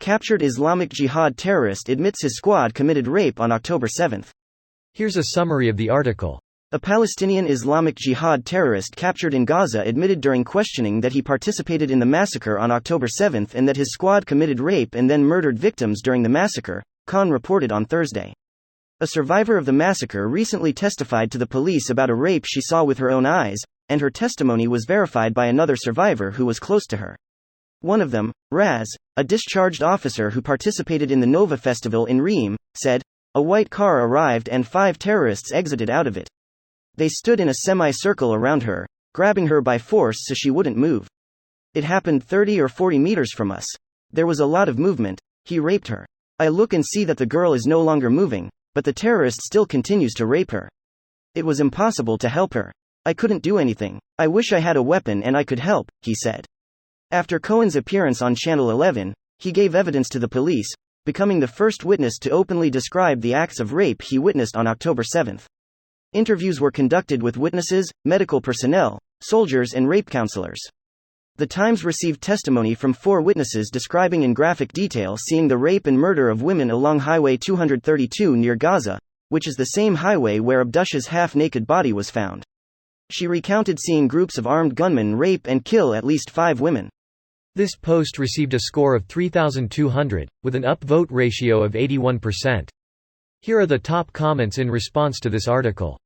Captured Islamic Jihad terrorist admits his squad committed rape on October 7. Here's a summary of the article. A Palestinian Islamic Jihad terrorist captured in Gaza admitted during questioning that he participated in the massacre on October 7 and that his squad committed rape and then murdered victims during the massacre, Khan reported on Thursday. A survivor of the massacre recently testified to the police about a rape she saw with her own eyes, and her testimony was verified by another survivor who was close to her. One of them, Raz, a discharged officer who participated in the Nova Festival in Reem, said, "A white car arrived and 5 terrorists exited out of it. They stood in a semi-circle around her, grabbing her by force so she wouldn't move. It happened 30 or 40 meters from us. There was a lot of movement. He raped her. I look and see that the girl is no longer moving, but the terrorist still continues to rape her. It was impossible to help her. I couldn't do anything. I wish I had a weapon and I could help," he said. After Cohen's appearance on Channel 11, he gave evidence to the police, becoming the first witness to openly describe the acts of rape he witnessed on October 7. Interviews were conducted with witnesses, medical personnel, soldiers and rape counselors. The Times received testimony from 4 witnesses describing in graphic detail seeing the rape and murder of women along Highway 232 near Gaza, which is the same highway where Abdusha's half-naked body was found. She recounted seeing groups of armed gunmen rape and kill at least 5 women. This post received a score of 3,200, with an upvote ratio of 81%. Here are the top comments in response to this article.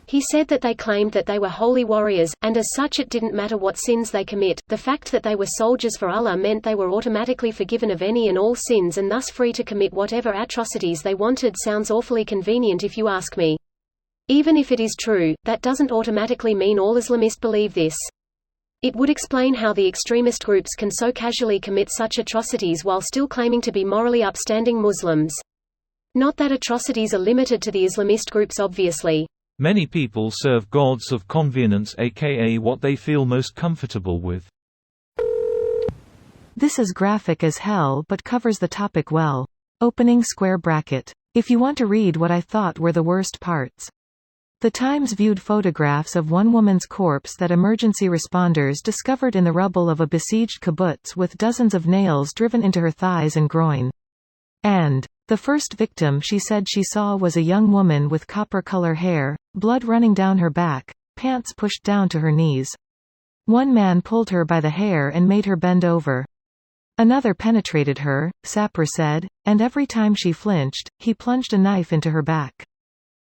He said that they claimed that they were holy warriors, and as such it didn't matter what sins they commit. The fact that they were soldiers for Allah meant they were automatically forgiven of any and all sins and thus free to commit whatever atrocities they wanted. Sounds awfully convenient if you ask me. Even if it is true, that doesn't automatically mean all Islamists believe this. It would explain how the extremist groups can so casually commit such atrocities while still claiming to be morally upstanding Muslims. Not that atrocities are limited to the Islamist groups, obviously. Many people serve gods of convenience, aka what they feel most comfortable with. This is graphic as hell but covers the topic well. Opening square bracket. If you want to read what I thought were the worst parts. The Times viewed photographs of one woman's corpse that emergency responders discovered in the rubble of a besieged kibbutz with dozens of nails driven into her thighs and groin. And the first victim she said she saw was a young woman with copper-color hair, blood running down her back, pants pushed down to her knees. One man pulled her by the hair and made her bend over. Another penetrated her, Sapper said, and every time she flinched, he plunged a knife into her back.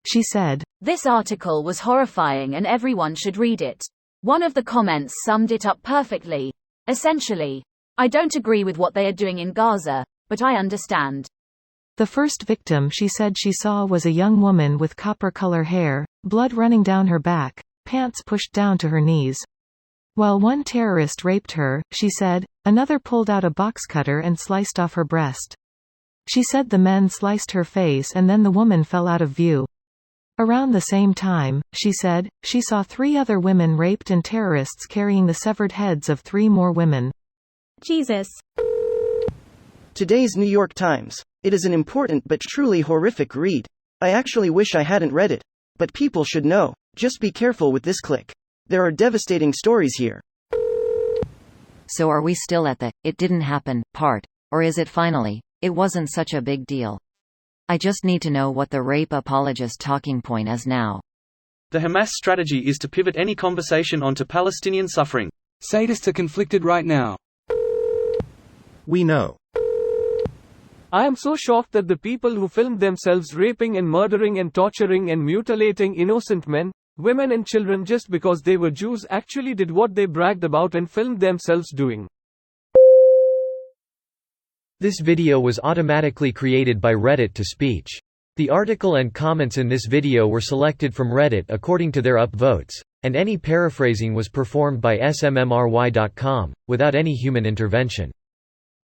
She said, "This article was horrifying and everyone should read it. One of the comments summed it up perfectly. Essentially, I don't agree with what they are doing in Gaza, but I understand." The first victim she said she saw was a young woman with copper-color hair, blood running down her back, pants pushed down to her knees. While one terrorist raped her, she said, another pulled out a box cutter and sliced off her breast. She said the men sliced her face and then the woman fell out of view. Around the same time, she said, she saw 3 other women raped and terrorists carrying the severed heads of 3 more women. Jesus. Today's New York Times. It is an important but truly horrific read. I actually wish I hadn't read it. But people should know. Just be careful with this click. There are devastating stories here. So are we still at the "it didn't happen" part? Or is it finally, "it wasn't such a big deal"? I just need to know what the rape apologist talking point is now. The Hamas strategy is to pivot any conversation onto Palestinian suffering. Sadists are conflicted right now. We know. I am so shocked that the people who filmed themselves raping and murdering and torturing and mutilating innocent men, women and children just because they were Jews actually did what they bragged about and filmed themselves doing. This video was automatically created by Reddit to speech. The article and comments in this video were selected from Reddit according to their upvotes, and any paraphrasing was performed by smmry.com, without any human intervention.